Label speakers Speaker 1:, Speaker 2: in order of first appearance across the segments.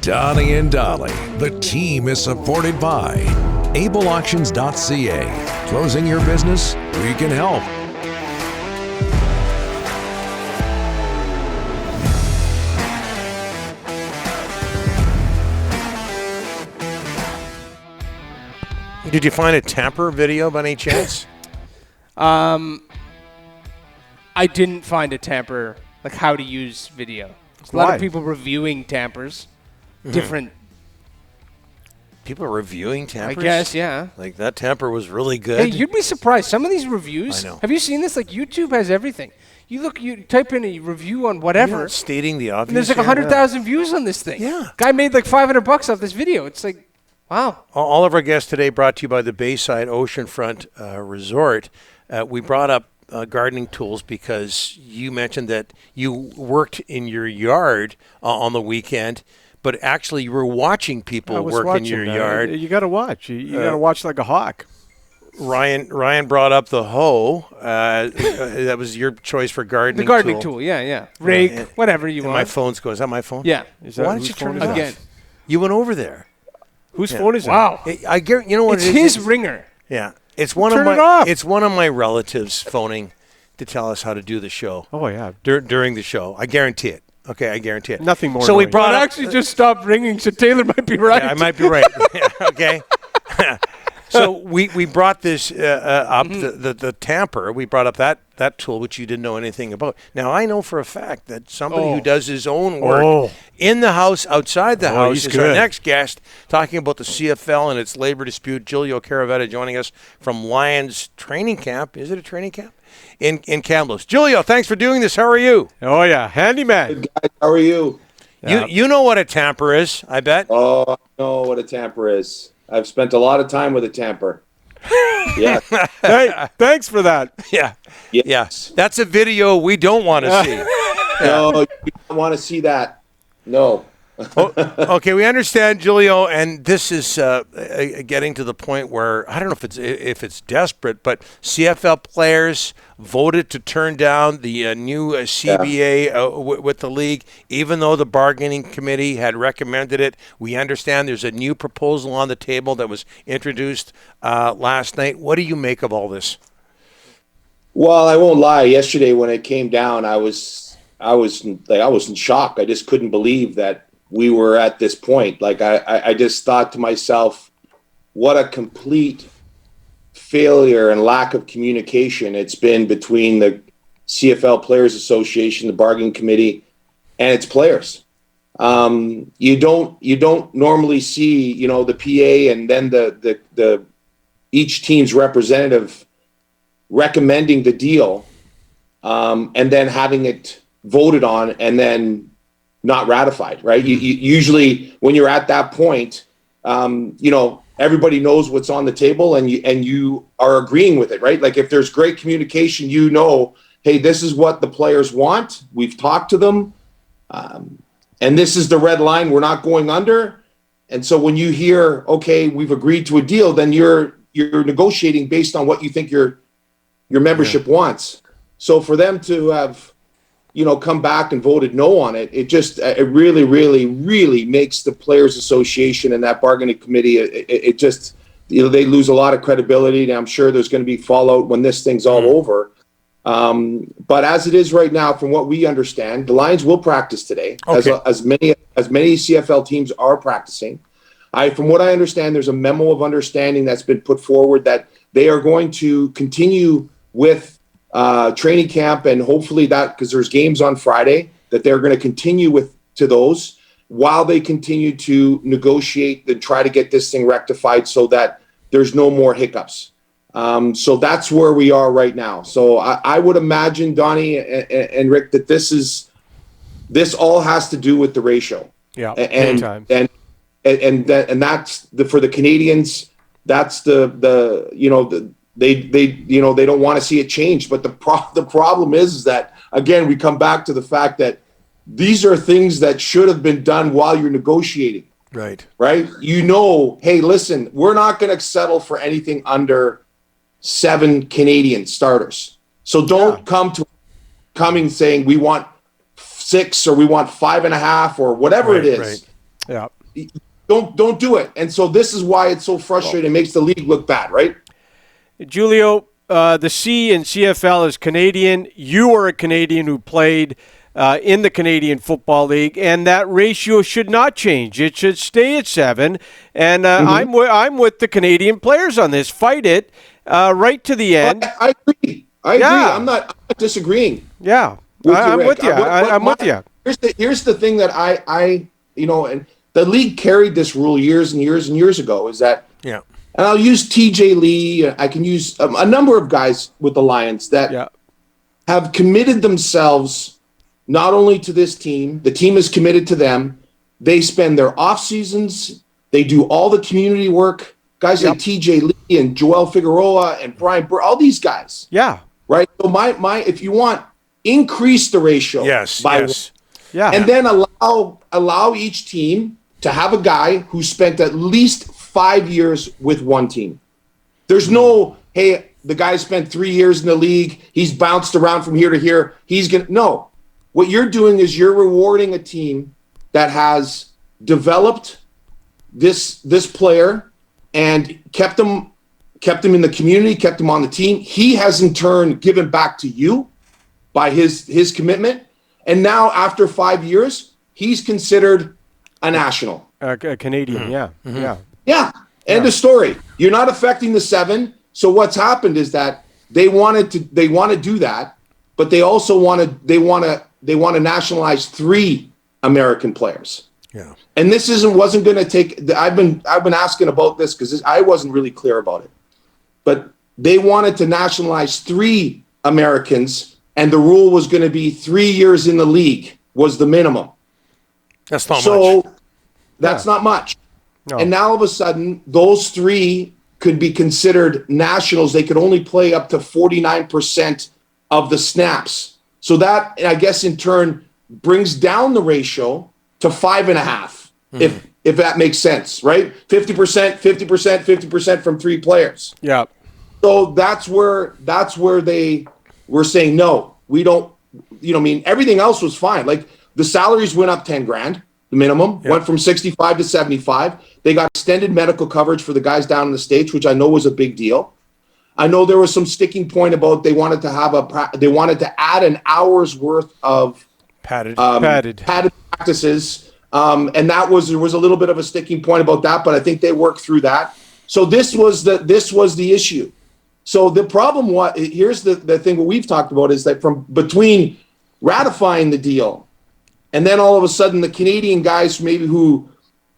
Speaker 1: Donnie and Dolly. The team is supported by ableauctions.ca. Closing your business? We can help.
Speaker 2: Did you find a tamper video by any chance?
Speaker 3: I didn't find a tamper, like how to use video. There's a lot of people reviewing tampers. Different.
Speaker 2: People are reviewing tampers?
Speaker 3: I guess, yeah.
Speaker 2: Like, that tamper was really good.
Speaker 3: Hey, you'd be surprised. Some of these reviews.
Speaker 2: I know.
Speaker 3: Have you seen this? Like, YouTube has everything. You type in a review on whatever.
Speaker 2: Stating the obvious.
Speaker 3: And there's like 100,000 views on this thing.
Speaker 2: Yeah.
Speaker 3: Guy made like $500 off this video. It's like, wow.
Speaker 2: All of our guests today brought to you by the Bayside Oceanfront Resort. We brought up gardening tools because you mentioned that you worked in your yard on the weekend, but actually you were watching people work in your yard.
Speaker 4: You got to watch. You got to watch like a hawk.
Speaker 2: Ryan brought up the hoe. That was your choice for gardening.
Speaker 3: The gardening tool, yeah. Rake, whatever you want.
Speaker 2: My phone's going. Is that my phone?
Speaker 3: Yeah.
Speaker 2: Why did you turn it off?
Speaker 3: Again.
Speaker 2: You went over there.
Speaker 4: Whose phone is it?
Speaker 3: Wow.
Speaker 2: I guarantee. You know what
Speaker 3: It's
Speaker 2: it is?
Speaker 3: his ringer.
Speaker 2: Yeah. It's one
Speaker 4: Turn
Speaker 2: of
Speaker 4: it
Speaker 2: my.
Speaker 4: off.
Speaker 2: It's one of my relatives phoning to tell us how to do the show.
Speaker 4: Oh, yeah.
Speaker 2: During the show, I guarantee it. Okay, I guarantee it.
Speaker 4: Nothing more
Speaker 2: So we
Speaker 4: annoying.
Speaker 2: brought
Speaker 3: But
Speaker 2: up.
Speaker 3: actually just stopped ringing, so Taylor might be right.
Speaker 2: Yeah, I might be right. Okay. So we brought this up, the tamper. We brought up that tool, which you didn't know anything about. Now, I know for a fact that somebody who does his own work in the house, outside the house,
Speaker 4: he's
Speaker 2: is our
Speaker 4: good.
Speaker 2: next guest, talking about the CFL and its labor dispute. Giulio Caravatta joining us from Lions training camp. Is it a training camp? In Kamloops. Giulio, thanks for doing this. How are you?
Speaker 4: Oh, yeah. Handyman.
Speaker 5: Good guys, how are you?
Speaker 2: You know what a tamper is, I bet.
Speaker 5: Oh, I know what a tamper is. I've spent a lot of time with a tamper. Yeah.
Speaker 4: Hey, thanks for that.
Speaker 2: Yeah.
Speaker 5: Yes.
Speaker 2: Yeah. That's a video we don't want to see.
Speaker 5: No, you don't want to see that. No.
Speaker 2: Okay, we understand, Giulio, and this is getting to the point where I don't know if it's desperate, but CFL players voted to turn down the new CBA with the league, even though the bargaining committee had recommended it. We understand there's a new proposal on the table that was introduced last night. What do you make of all this?
Speaker 5: Well, I won't lie. Yesterday when it came down, I was in shock. I just couldn't believe that we were at this point. Like I just thought to myself, what a complete failure and lack of communication it's been between the CFL Players Association, the bargaining committee, and its players. You don't normally see, the PA and then the each team's representative recommending the deal, and then having it voted on and then not ratified, right? You usually, when you're at that point, everybody knows what's on the table and you are agreeing with it, right? Like if there's great communication, hey, this is what the players want. We've talked to them, and this is the red line we're not going under. And so when you hear, okay, we've agreed to a deal, then you're negotiating based on what you think your membership wants. So for them to have come back and voted no on it, it really, really, really makes the Players Association and that bargaining committee, it just, they lose a lot of credibility, and I'm sure there's going to be fallout when this thing's all over. But as it is right now, from what we understand, the Lions will practice today, as many CFL teams are practicing. From what I understand, there's a memo of understanding that's been put forward that they are going to continue with training camp, and hopefully that, because there's games on Friday, that they're going to continue to those while they continue to negotiate and try to get this thing rectified so that there's no more hiccups. So that's where we are right now. So I would imagine, Donnie and Rick, that this all has to do with the ratio.
Speaker 4: Yeah,
Speaker 5: and that's for the Canadians. That's they don't want to see it change. But the problem is that, again, we come back to the fact that these are things that should have been done while you're negotiating.
Speaker 2: Right.
Speaker 5: Hey, listen, we're not going to settle for anything under 7 Canadian starters. So don't come saying we want 6 or we want 5.5 or whatever it is.
Speaker 2: Right.
Speaker 4: Yeah.
Speaker 5: Don't do it. And so this is why it's so frustrating. It makes the league look bad, right?
Speaker 4: Julio, the C in CFL is Canadian. You are a Canadian who played in the Canadian Football League, and that ratio should not change. It should stay at 7. And I'm with the Canadian players on this. Fight it right to the end.
Speaker 5: I agree. I agree. I'm not disagreeing.
Speaker 4: Yeah,
Speaker 5: I'm
Speaker 4: with you. I'm with you.
Speaker 5: Here's the thing that I and the league carried this rule years and years and years ago is that, and I'll use TJ Lee. I can use a number of guys with the Lions that have committed themselves not only to this team, the team is committed to them. They spend their off seasons. They do all the community work. Guys like TJ Lee and Joel Figueroa and Brian Burr, all these guys.
Speaker 4: Yeah.
Speaker 5: Right. So my if you want, increase the ratio. And then allow each team to have a guy who spent at least 5 years with one team. There's no, hey, the guy spent 3 years in the league. He's bounced around from here to here. No. What you're doing is you're rewarding a team that has developed this player and kept him in the community, kept him on the team. He has in turn given back to you by his commitment. And now after 5 years, he's considered a national.
Speaker 4: A Canadian,
Speaker 5: Yeah. End of story. You're not affecting the 7. So what's happened is that they want to do that, but they also want to nationalize 3 American players.
Speaker 2: Yeah.
Speaker 5: And this wasn't going to take. I've been asking about this because I wasn't really clear about it, but they wanted to nationalize 3 Americans, and the rule was going to be 3 years in the league was the minimum.
Speaker 2: That's not much.
Speaker 5: So that's not much.
Speaker 4: No.
Speaker 5: And now all of a sudden, those 3 could be considered nationals. They could only play up to 49% of the snaps. So that, I guess, in turn, brings down the ratio to 5.5, if that makes sense, right? 50%, 50%, 50% from 3 players.
Speaker 4: Yeah.
Speaker 5: So that's where they were saying, no, we don't, everything else was fine. Like the salaries went up 10 grand, the minimum, went from 65 to 75. They got extended medical coverage for the guys down in the States, which I know was a big deal. I know there was some sticking point about they wanted to add an hour's worth of
Speaker 2: padded
Speaker 5: practices. And there was a little bit of a sticking point about that, but I think they worked through that. So this was the issue. So the problem here's the thing what we've talked about is that from between ratifying the deal and then all of a sudden the Canadian guys maybe who,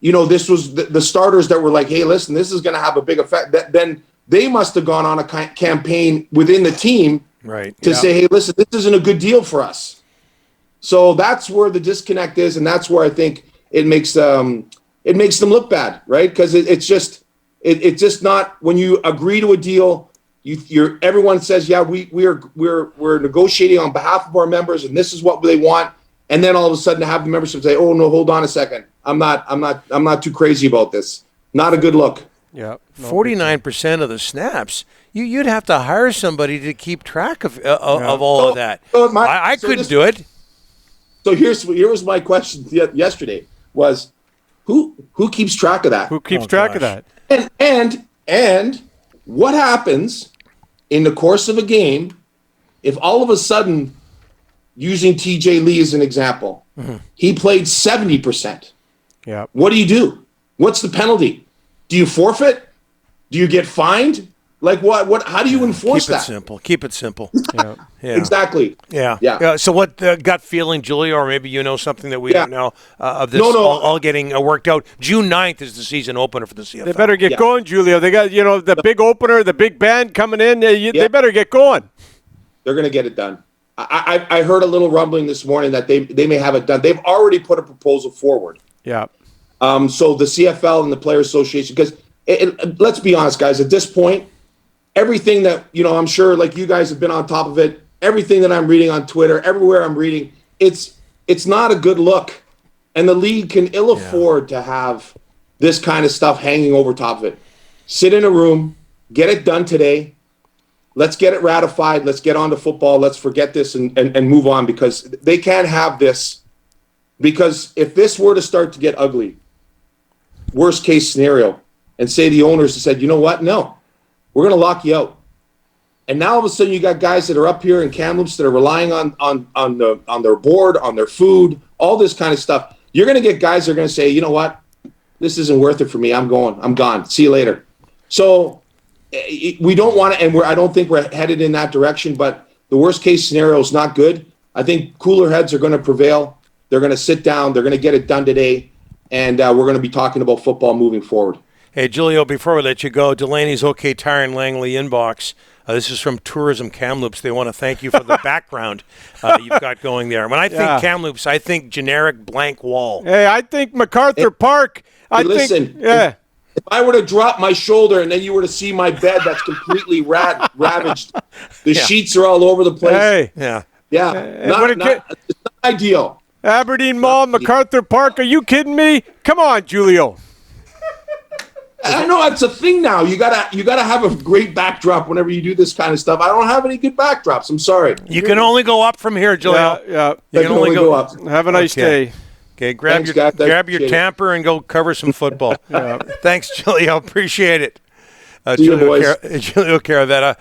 Speaker 5: this was the starters that were like, hey, listen, this is going to have a big effect. Then they must have gone on a campaign within the team to say, hey, listen, this isn't a good deal for us. So that's where the disconnect is, and that's where I think it makes them look bad, right? Because it's just not when you agree to a deal, everyone says, yeah, we're negotiating on behalf of our members, and this is what they want, and then all of a sudden have the membership say, oh no, hold on a second, I'm not too crazy about this. Not a good look.
Speaker 4: Yeah,
Speaker 2: 49% of the snaps. You'd have to hire somebody to keep track of all of that. I couldn't do it.
Speaker 5: So here was my question yesterday was who keeps track of that?
Speaker 4: Who keeps track of that?
Speaker 5: And what happens in the course of a game if all of a sudden, using TJ Lee as an example, he played 70%?
Speaker 4: Yeah.
Speaker 5: What do you do? What's the penalty? Do you forfeit? Do you get fined? Like what? How do you enforce that?
Speaker 2: Keep it simple.
Speaker 5: Yeah. Exactly.
Speaker 2: Yeah. So what gut feeling, Giulio, or maybe something that we don't know of this all getting worked out. June 9th is the season opener for the CFL.
Speaker 4: They better get going, Giulio. They got the big opener, the big band coming in. They better get going.
Speaker 5: They're going to get it done. I heard a little rumbling this morning that they may have it done. They've already put a proposal forward.
Speaker 4: Yeah.
Speaker 5: So the CFL and the Players Association, because let's be honest, guys, at this point, everything that, I'm sure like you guys have been on top of it, everything that I'm reading on Twitter, everywhere I'm reading, it's not a good look. And the league can ill afford to have this kind of stuff hanging over top of it. Sit in a room, get it done today. Let's get it ratified. Let's get on to football. Let's forget this and move on, because they can't have this. Because if this were to start to get ugly, worst case scenario and say the owners said, you know what? No, we're going to lock you out. And now all of a sudden you got guys that are up here in Kamloops that are relying on their board, on their food, all this kind of stuff. You're going to get guys that are going to say, you know what? This isn't worth it for me. I'm going. I'm gone. See you later. So we don't want to, and I don't think we're headed in that direction, but the worst case scenario is not good. I think cooler heads are going to prevail. They're going to sit down. They're going to get it done today. And we're going to be talking about football moving forward.
Speaker 2: Hey, Giulio, before we let you go, Delaney's OK Tire and Langley inbox. This is from Tourism Kamloops. They want to thank you for the background you've got going there. When I think Kamloops, I think generic blank wall.
Speaker 4: Hey, I think MacArthur Park.
Speaker 5: Listen, if I were to drop my shoulder and then you were to see my bed that's completely ravaged, the sheets are all over the place.
Speaker 4: Hey.
Speaker 5: Yeah. It's not ideal.
Speaker 4: Aberdeen Mall, MacArthur Park. Are you kidding me? Come on, Giulio.
Speaker 5: I know it's a thing now. You gotta have a great backdrop whenever you do this kind of stuff. I don't have any good backdrops. I'm sorry.
Speaker 2: You can only go up from here, Giulio.
Speaker 4: Yeah.
Speaker 2: You can only go up.
Speaker 4: Have a nice day.
Speaker 2: Okay, grab your tamper and go cover some football. Thanks, Giulio. Appreciate it.
Speaker 5: See you, boys.
Speaker 2: Giulio Caravatta.